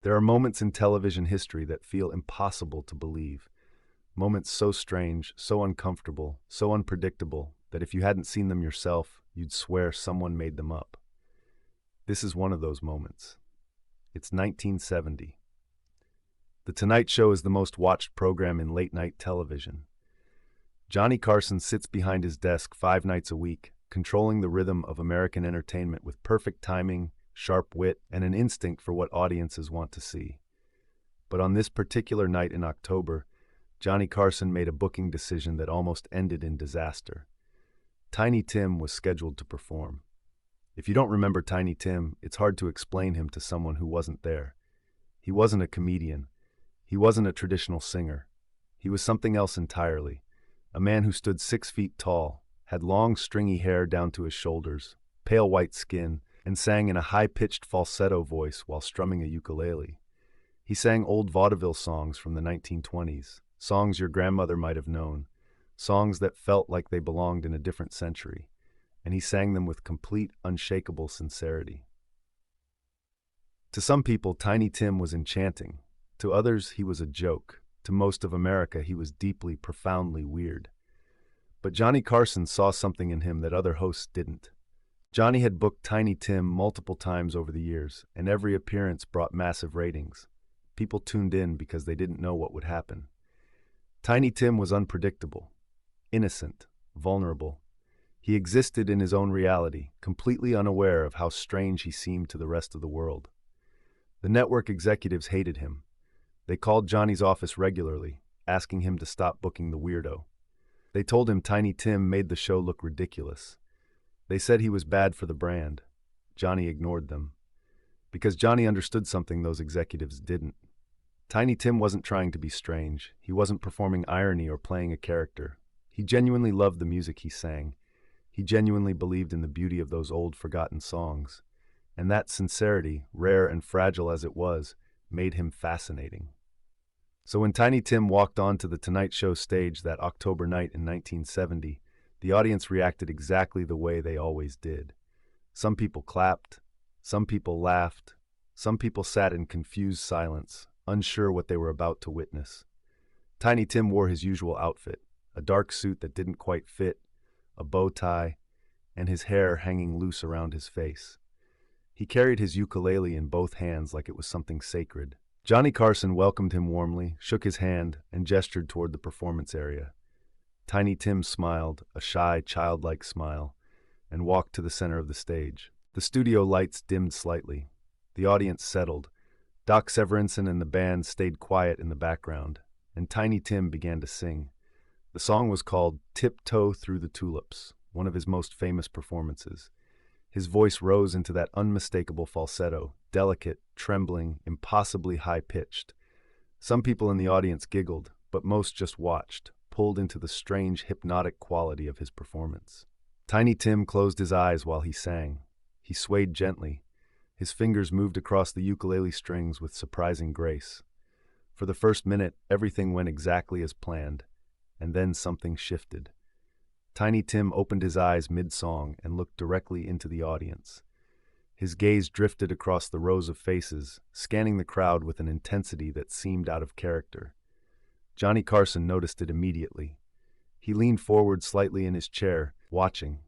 There are moments in television history that feel impossible to believe. Moments so strange, so uncomfortable, so unpredictable that if you hadn't seen them yourself, you'd swear someone made them up. This is one of those moments. It's 1970. The Tonight Show is the most watched program in late-night television. Johnny Carson sits behind his desk 5 nights a week, controlling the rhythm of American entertainment with perfect timing, sharp wit, and an instinct for what audiences want to see. But on this particular night in October, Johnny Carson made a booking decision that almost ended in disaster. Tiny Tim was scheduled to perform. If you don't remember Tiny Tim, it's hard to explain him to someone who wasn't there. He wasn't a comedian. He wasn't a traditional singer. He was something else entirely. A man who stood 6 feet tall, had long stringy hair down to his shoulders, pale white skin, and sang in a high-pitched falsetto voice while strumming a ukulele. He sang old vaudeville songs from the 1920s, songs your grandmother might have known, songs that felt like they belonged in a different century, and he sang them with complete, unshakable sincerity. To some people, Tiny Tim was enchanting. To others, he was a joke. To most of America, he was deeply, profoundly weird. But Johnny Carson saw something in him that other hosts didn't. Johnny had booked Tiny Tim multiple times over the years, and every appearance brought massive ratings. People tuned in because they didn't know what would happen. Tiny Tim was unpredictable, innocent, vulnerable. He existed in his own reality, completely unaware of how strange he seemed to the rest of the world. The network executives hated him. They called Johnny's office regularly, asking him to stop booking the weirdo. They told him Tiny Tim made the show look ridiculous. They said he was bad for the brand. Johnny ignored them. Because Johnny understood something those executives didn't. Tiny Tim wasn't trying to be strange. He wasn't performing irony or playing a character. He genuinely loved the music he sang. He genuinely believed in the beauty of those old, forgotten songs. And that sincerity, rare and fragile as it was, made him fascinating. So when Tiny Tim walked onto the Tonight Show stage that October night in 1970, the audience reacted exactly the way they always did. Some people clapped, some people laughed, some people sat in confused silence, unsure what they were about to witness. Tiny Tim wore his usual outfit, a dark suit that didn't quite fit, a bow tie, and his hair hanging loose around his face. He carried his ukulele in both hands like it was something sacred. Johnny Carson welcomed him warmly, shook his hand, and gestured toward the performance area. Tiny Tim smiled, a shy, childlike smile, and walked to the center of the stage. The studio lights dimmed slightly. The audience settled. Doc Severinsen and the band stayed quiet in the background, and Tiny Tim began to sing. The song was called "Tiptoe Through the Tulips," one of his most famous performances. His voice rose into that unmistakable falsetto, delicate, trembling, impossibly high-pitched. Some people in the audience giggled, but most just watched, pulled into the strange, hypnotic quality of his performance. Tiny Tim closed his eyes while he sang. He swayed gently. His fingers moved across the ukulele strings with surprising grace. For the first minute, everything went exactly as planned, and then something shifted. Tiny Tim opened his eyes mid-song and looked directly into the audience. His gaze drifted across the rows of faces, scanning the crowd with an intensity that seemed out of character. Johnny Carson noticed it immediately. He leaned forward slightly in his chair, watching.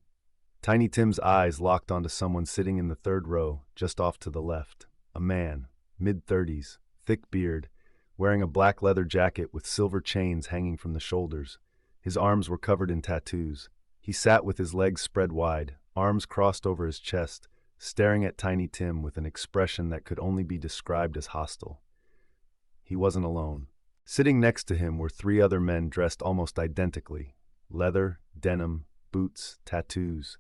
Tiny Tim's eyes locked onto someone sitting in the third row, just off to the left. A man, mid-30s, thick beard, wearing a black leather jacket with silver chains hanging from the shoulders. His arms were covered in tattoos. He sat with his legs spread wide, arms crossed over his chest, staring at Tiny Tim with an expression that could only be described as hostile. He wasn't alone. Sitting next to him were 3 other men dressed almost identically. Leather, denim, boots, tattoos.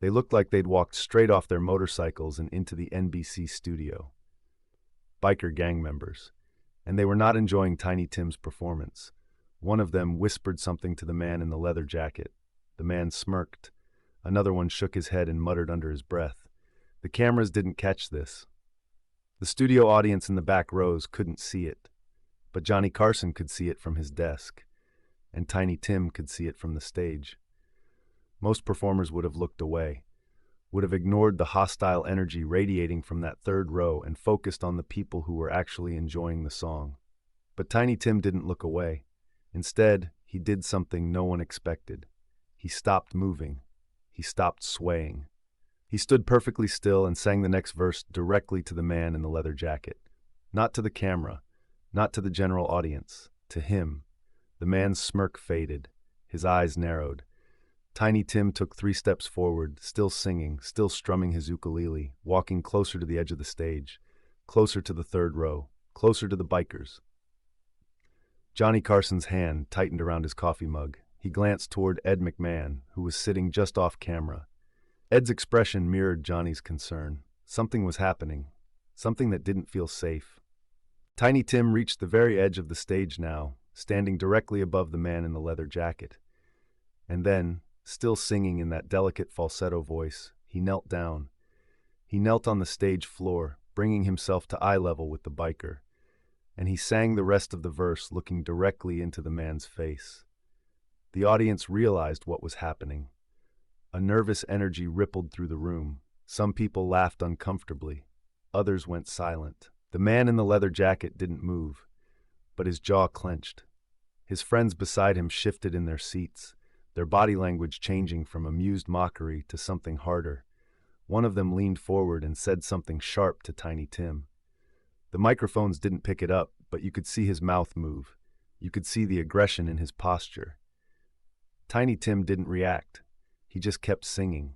They looked like they'd walked straight off their motorcycles and into the NBC studio. Biker gang members. And they were not enjoying Tiny Tim's performance. One of them whispered something to the man in the leather jacket. The man smirked. Another one shook his head and muttered under his breath. The cameras didn't catch this. The studio audience in the back rows couldn't see it, but Johnny Carson could see it from his desk, and Tiny Tim could see it from the stage. Most performers would have looked away. would have ignored the hostile energy radiating from that third row and focused on the people who were actually enjoying the song. But Tiny Tim didn't look away. Instead, he did something no one expected. He stopped moving. He stopped swaying. He stood perfectly still and sang the next verse directly to the man in the leather jacket. Not to the camera, not to the general audience, to him. The man's smirk faded. His eyes narrowed. Tiny Tim took 3 steps forward, still singing, still strumming his ukulele, walking closer to the edge of the stage, closer to the third row, closer to the bikers. Johnny Carson's hand tightened around his coffee mug. He glanced toward Ed McMahon, who was sitting just off camera. Ed's expression mirrored Johnny's concern. Something was happening, something that didn't feel safe. Tiny Tim reached the very edge of the stage now, standing directly above the man in the leather jacket. And then, still singing in that delicate falsetto voice, he knelt down. He knelt on the stage floor, bringing himself to eye level with the biker. And he sang the rest of the verse looking directly into the man's face. The audience realized what was happening. A nervous energy rippled through the room. Some people laughed uncomfortably. Others went silent. The man in the leather jacket didn't move, but his jaw clenched. His friends beside him shifted in their seats, their body language changing from amused mockery to something harder. One of them leaned forward and said something sharp to Tiny Tim. The microphones didn't pick it up, but you could see his mouth move. You could see the aggression in his posture. Tiny Tim didn't react. He just kept singing.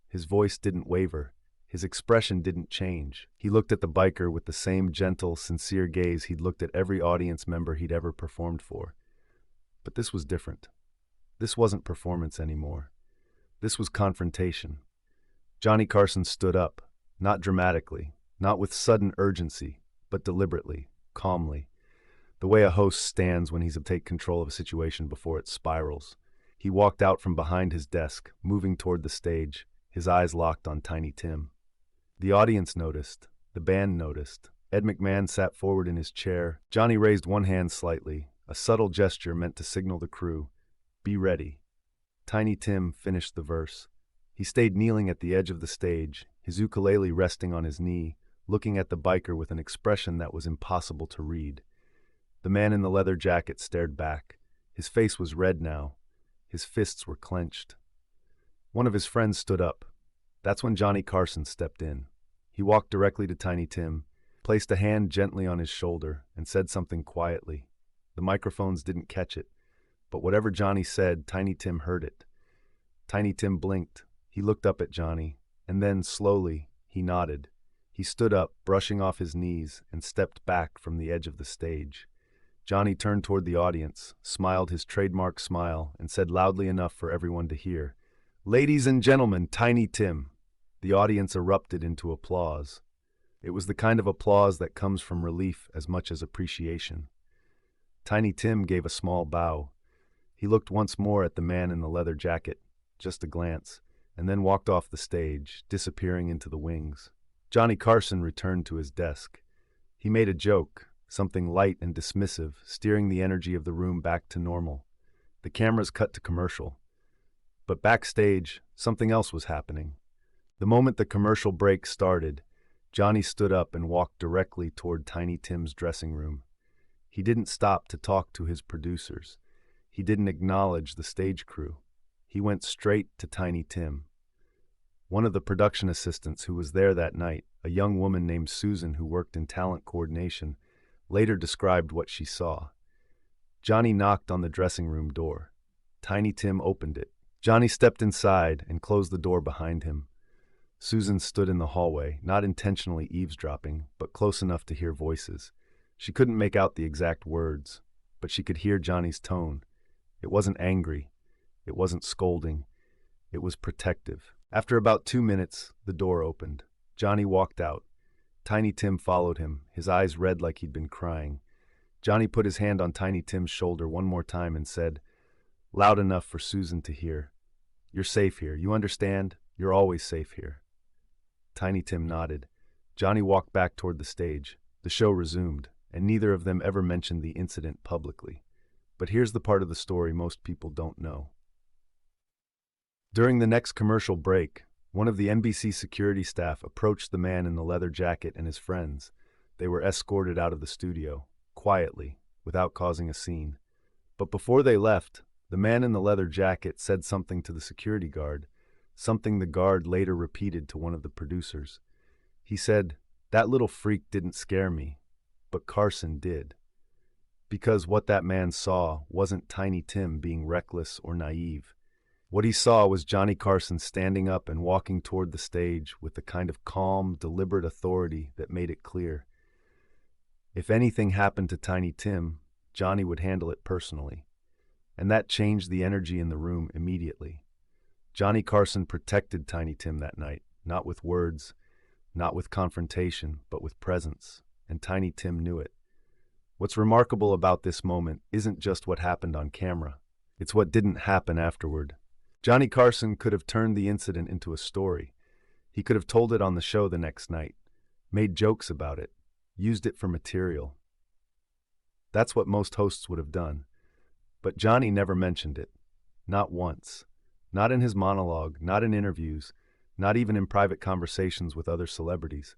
His voice didn't waver. His expression didn't change. He looked at the biker with the same gentle, sincere gaze he'd looked at every audience member he'd ever performed for. But this was different. This wasn't performance anymore. This was confrontation. Johnny Carson stood up, not dramatically, not with sudden urgency, but deliberately, calmly, the way a host stands when he's to take control of a situation before it spirals. He walked out from behind his desk, moving toward the stage, his eyes locked on Tiny Tim. The audience noticed. The band noticed. Ed McMahon sat forward in his chair. Johnny raised one hand slightly, a subtle gesture meant to signal the crew, "Be ready." Tiny Tim finished the verse. He stayed kneeling at the edge of the stage, his ukulele resting on his knee, looking at the biker with an expression that was impossible to read. The man in the leather jacket stared back. His face was red now. His fists were clenched. One of his friends stood up. That's when Johnny Carson stepped in. He walked directly to Tiny Tim, placed a hand gently on his shoulder, and said something quietly. The microphones didn't catch it, but whatever Johnny said, Tiny Tim heard it. Tiny Tim blinked. He looked up at Johnny, and then, slowly, he nodded. He stood up, brushing off his knees, and stepped back from the edge of the stage. Johnny turned toward the audience, smiled his trademark smile, and said loudly enough for everyone to hear, "Ladies and gentlemen, Tiny Tim." The audience erupted into applause. It was the kind of applause that comes from relief as much as appreciation. Tiny Tim gave a small bow. He looked once more at the man in the leather jacket, just a glance, and then walked off the stage, disappearing into the wings. Johnny Carson returned to his desk. He made a joke, something light and dismissive, steering the energy of the room back to normal. The cameras cut to commercial. But backstage, something else was happening. The moment the commercial break started, Johnny stood up and walked directly toward Tiny Tim's dressing room. He didn't stop to talk to his producers. He didn't acknowledge the stage crew. He went straight to Tiny Tim. One of the production assistants who was there that night, a young woman named Susan who worked in talent coordination, later described what she saw. Johnny knocked on the dressing room door. Tiny Tim opened it. Johnny stepped inside and closed the door behind him. Susan stood in the hallway, not intentionally eavesdropping, but close enough to hear voices. She couldn't make out the exact words, but she could hear Johnny's tone. It wasn't angry. It wasn't scolding. It was protective. After about 2 minutes, the door opened. Johnny walked out. Tiny Tim followed him, his eyes red like he'd been crying. Johnny put his hand on Tiny Tim's shoulder one more time and said, loud enough for Susan to hear, "You're safe here. You understand? You're always safe here." Tiny Tim nodded. Johnny walked back toward the stage. The show resumed, and neither of them ever mentioned the incident publicly. But here's the part of the story most people don't know. During the next commercial break, One of the NBC security staff approached the man in the leather jacket and his friends. They were escorted out of the studio, quietly, without causing a scene. But before they left, the man in the leather jacket said something to the security guard, something the guard later repeated to one of the producers. He said, "That little freak didn't scare me, but Carson did." Because what that man saw wasn't Tiny Tim being reckless or naive. What he saw was Johnny Carson standing up and walking toward the stage with the kind of calm, deliberate authority that made it clear. If anything happened to Tiny Tim, Johnny would handle it personally. And that changed the energy in the room immediately. Johnny Carson protected Tiny Tim that night, not with words, not with confrontation, but with presence, and Tiny Tim knew it. What's remarkable about this moment isn't just what happened on camera, it's what didn't happen afterward. Johnny Carson could have turned the incident into a story. He could have told it on the show the next night, made jokes about it, used it for material. That's what most hosts would have done. But Johnny never mentioned it. Not once. Not in his monologue, not in interviews, not even in private conversations with other celebrities.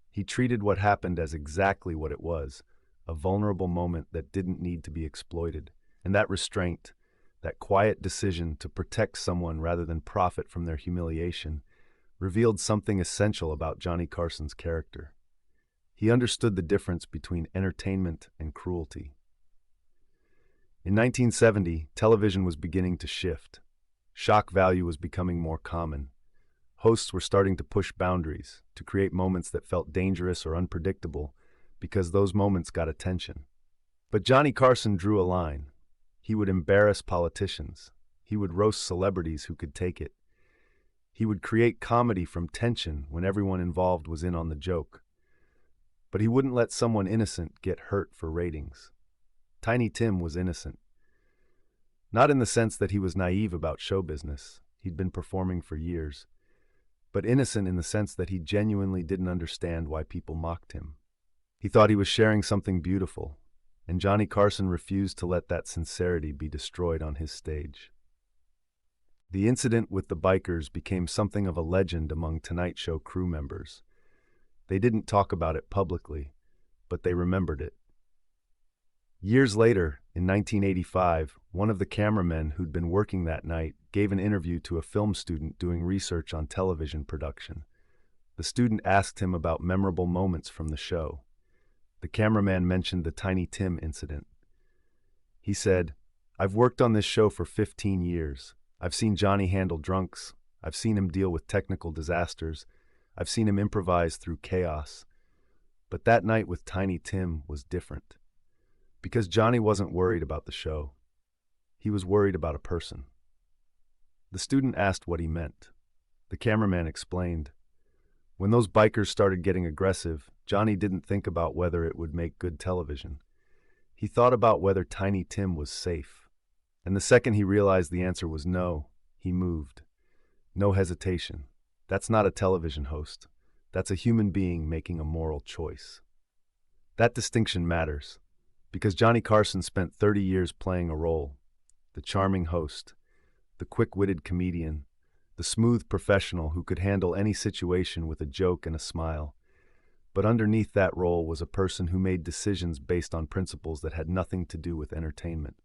He treated what happened as exactly what it was, a vulnerable moment that didn't need to be exploited. And that restraint, that quiet decision to protect someone rather than profit from their humiliation, revealed something essential about Johnny Carson's character. He understood the difference between entertainment and cruelty. In 1970, television was beginning to shift. Shock value was becoming more common. Hosts were starting to push boundaries, to create moments that felt dangerous or unpredictable, because those moments got attention. But Johnny Carson drew a line. He would embarrass politicians. He would roast celebrities who could take it. He would create comedy from tension when everyone involved was in on the joke. But he wouldn't let someone innocent get hurt for ratings. Tiny Tim was innocent. Not in the sense that he was naive about show business. He'd been performing for years. But innocent in the sense that he genuinely didn't understand why people mocked him. He thought he was sharing something beautiful, and Johnny Carson refused to let that sincerity be destroyed on his stage. The incident with the bikers became something of a legend among Tonight Show crew members. They didn't talk about it publicly, but they remembered it. Years later, in 1985, one of the cameramen who'd been working that night gave an interview to a film student doing research on television production. The student asked him about memorable moments from the show. The cameraman mentioned the Tiny Tim incident. He said, "I've worked on this show for 15 years. I've seen Johnny handle drunks. I've seen him deal with technical disasters. I've seen him improvise through chaos. But that night with Tiny Tim was different. Because Johnny wasn't worried about the show. He was worried about a person." The student asked what he meant. The cameraman explained, "When those bikers started getting aggressive, Johnny didn't think about whether it would make good television. He thought about whether Tiny Tim was safe. And the second he realized the answer was no, he moved. No hesitation. That's not a television host. That's a human being making a moral choice." That distinction matters, because Johnny Carson spent 30 years playing a role. The charming host, the quick-witted comedian, the smooth professional who could handle any situation with a joke and a smile. But underneath that role was a person who made decisions based on principles that had nothing to do with entertainment.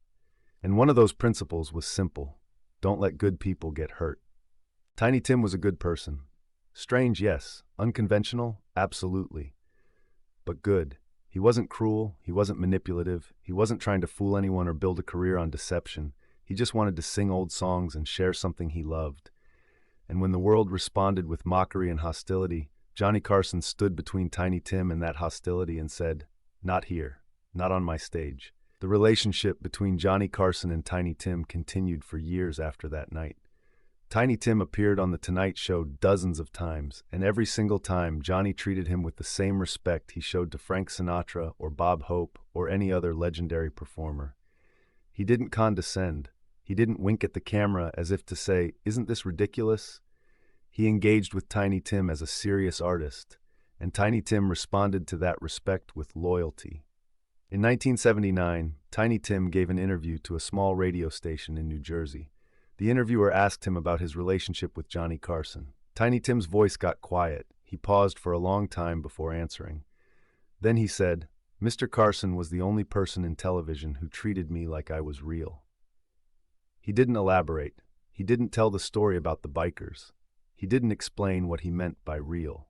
And one of those principles was simple: don't let good people get hurt. Tiny Tim was a good person. Strange, yes. Unconventional, absolutely. But good. He wasn't cruel, he wasn't manipulative, he wasn't trying to fool anyone or build a career on deception. He just wanted to sing old songs and share something he loved. And when the world responded with mockery and hostility, Johnny Carson stood between Tiny Tim and that hostility and said, "Not here, not on my stage." The relationship between Johnny Carson and Tiny Tim continued for years after that night. Tiny Tim appeared on The Tonight Show dozens of times, and every single time Johnny treated him with the same respect he showed to Frank Sinatra or Bob Hope or any other legendary performer. He didn't condescend. He didn't wink at the camera as if to say, "Isn't this ridiculous?" He engaged with Tiny Tim as a serious artist, and Tiny Tim responded to that respect with loyalty. In 1979, Tiny Tim gave an interview to a small radio station in New Jersey. The interviewer asked him about his relationship with Johnny Carson. Tiny Tim's voice got quiet. He paused for a long time before answering. Then he said, "Mr. Carson was the only person in television who treated me like I was real." He didn't elaborate. He didn't tell the story about the bikers. He didn't explain what he meant by real.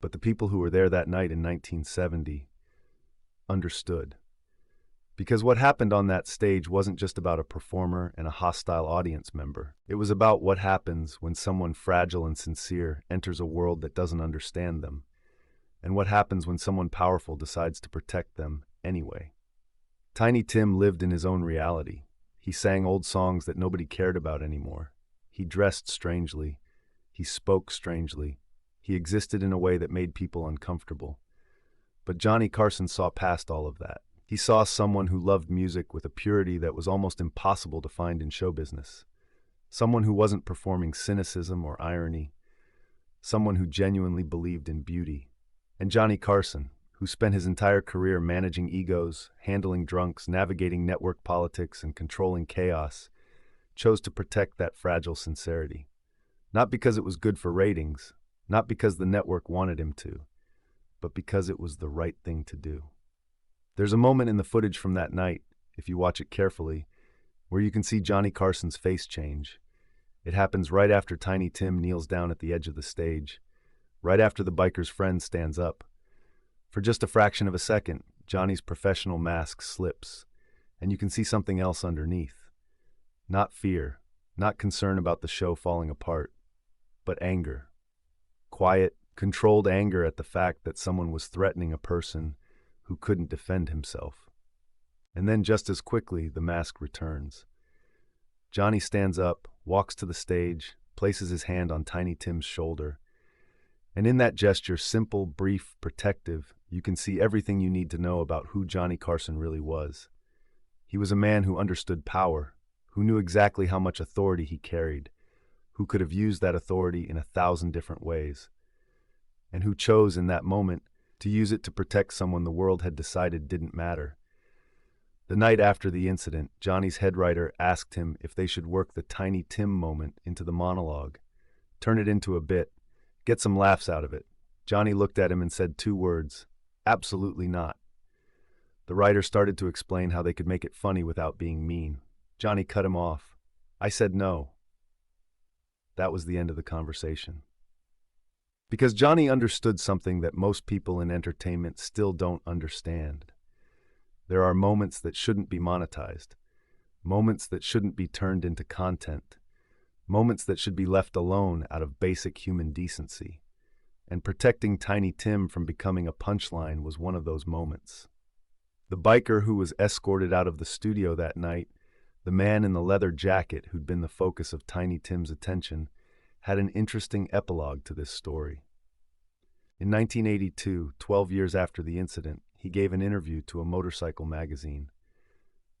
But the people who were there that night in 1970 understood. Because what happened on that stage wasn't just about a performer and a hostile audience member. It was about what happens when someone fragile and sincere enters a world that doesn't understand them, and what happens when someone powerful decides to protect them anyway. Tiny Tim lived in his own reality. He sang old songs that nobody cared about anymore. He dressed strangely. He spoke strangely. He existed in a way that made people uncomfortable. But Johnny Carson saw past all of that. He saw someone who loved music with a purity that was almost impossible to find in show business. Someone who wasn't performing cynicism or irony. Someone who genuinely believed in beauty. And Johnny Carson, who spent his entire career managing egos, handling drunks, navigating network politics, and controlling chaos, chose to protect that fragile sincerity. Not because it was good for ratings, not because the network wanted him to, but because it was the right thing to do. There's a moment in the footage from that night, if you watch it carefully, where you can see Johnny Carson's face change. It happens right after Tiny Tim kneels down at the edge of the stage, right after the biker's friend stands up. For just a fraction of a second, Johnny's professional mask slips, and you can see something else underneath. Not fear, not concern about the show falling apart, but anger. Quiet, controlled anger at the fact that someone was threatening a person who couldn't defend himself. And then just as quickly, the mask returns. Johnny stands up, walks to the stage, places his hand on Tiny Tim's shoulder. And in that gesture, simple, brief, protective, you can see everything you need to know about who Johnny Carson really was. He was a man who understood power, who knew exactly how much authority he carried, who could have used that authority in 1,000 different ways, and who chose in that moment to use it to protect someone the world had decided didn't matter. The night after the incident, Johnny's head writer asked him if they should work the Tiny Tim moment into the monologue, turn it into a bit, get some laughs out of it. Johnny looked at him and said 2 words, "Absolutely not." The writer started to explain how they could make it funny without being mean. Johnny cut him off. "I said no." That was the end of the conversation. Because Johnny understood something that most people in entertainment still don't understand. There are moments that shouldn't be monetized, moments that shouldn't be turned into content, moments that should be left alone out of basic human decency. And protecting Tiny Tim from becoming a punchline was one of those moments. The biker who was escorted out of the studio that night, the man in the leather jacket who'd been the focus of Tiny Tim's attention, had an interesting epilogue to this story. In 1982, 12 years after the incident, he gave an interview to a motorcycle magazine.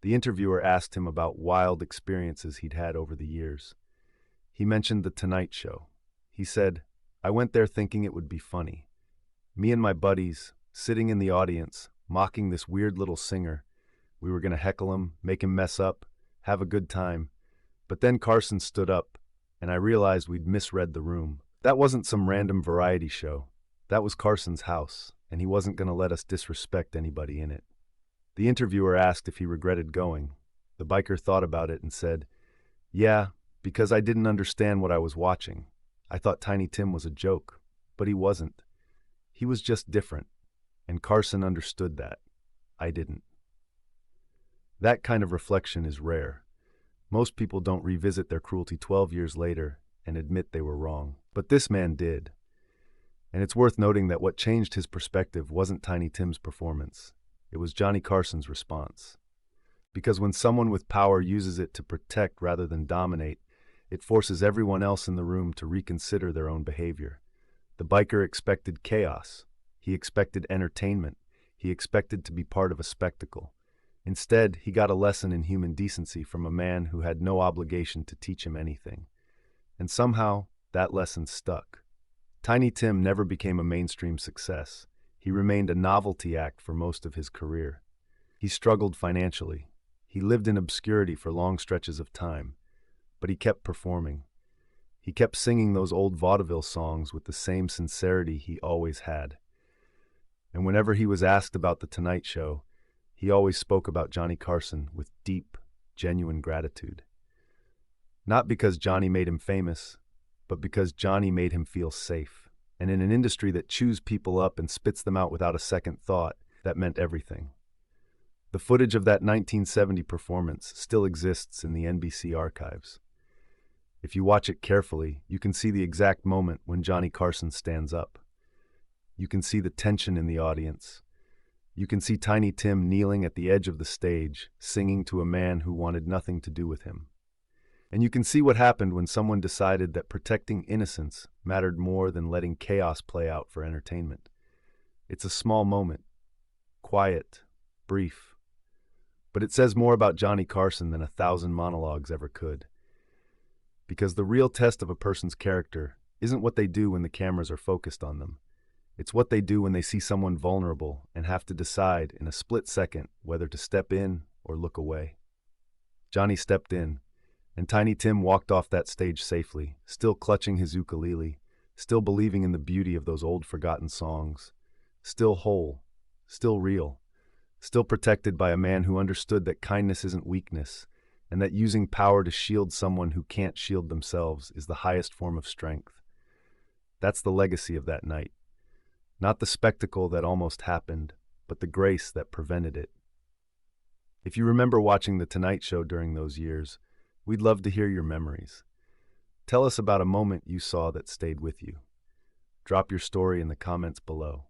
The interviewer asked him about wild experiences he'd had over the years. He mentioned The Tonight Show. He said, "I went there thinking it would be funny. Me and my buddies, sitting in the audience, mocking this weird little singer. We were going to heckle him, make him mess up, have a good time. But then Carson stood up, and I realized we'd misread the room. That wasn't some random variety show. That was Carson's house, and he wasn't going to let us disrespect anybody in it." The interviewer asked if he regretted going. The biker thought about it and said, "Yeah, because I didn't understand what I was watching. I thought Tiny Tim was a joke, but he wasn't. He was just different, and Carson understood that. I didn't." That kind of reflection is rare. Most people don't revisit their cruelty 12 years later and admit they were wrong. But this man did. And it's worth noting that what changed his perspective wasn't Tiny Tim's performance. It was Johnny Carson's response. Because when someone with power uses it to protect rather than dominate, it forces everyone else in the room to reconsider their own behavior. The biker expected chaos. He expected entertainment. He expected to be part of a spectacle. Instead, he got a lesson in human decency from a man who had no obligation to teach him anything. And somehow, that lesson stuck. Tiny Tim never became a mainstream success. He remained a novelty act for most of his career. He struggled financially. He lived in obscurity for long stretches of time. But he kept performing. He kept singing those old vaudeville songs with the same sincerity he always had. And whenever he was asked about The Tonight Show, he always spoke about Johnny Carson with deep, genuine gratitude. Not because Johnny made him famous, but because Johnny made him feel safe. And in an industry that chews people up and spits them out without a second thought, that meant everything. The footage of that 1970 performance still exists in the NBC archives. If you watch it carefully, you can see the exact moment when Johnny Carson stands up. You can see the tension in the audience. You can see Tiny Tim kneeling at the edge of the stage, singing to a man who wanted nothing to do with him. And you can see what happened when someone decided that protecting innocence mattered more than letting chaos play out for entertainment. It's a small moment, quiet, brief, but it says more about Johnny Carson than 1,000 monologues ever could. Because the real test of a person's character isn't what they do when the cameras are focused on them. It's what they do when they see someone vulnerable and have to decide in a split second whether to step in or look away. Johnny stepped in, and Tiny Tim walked off that stage safely, still clutching his ukulele, still believing in the beauty of those old forgotten songs, still whole, still real, still protected by a man who understood that kindness isn't weakness, and that using power to shield someone who can't shield themselves is the highest form of strength. That's the legacy of that night. Not the spectacle that almost happened, but the grace that prevented it. If you remember watching The Tonight Show during those years, we'd love to hear your memories. Tell us about a moment you saw that stayed with you. Drop your story in the comments below.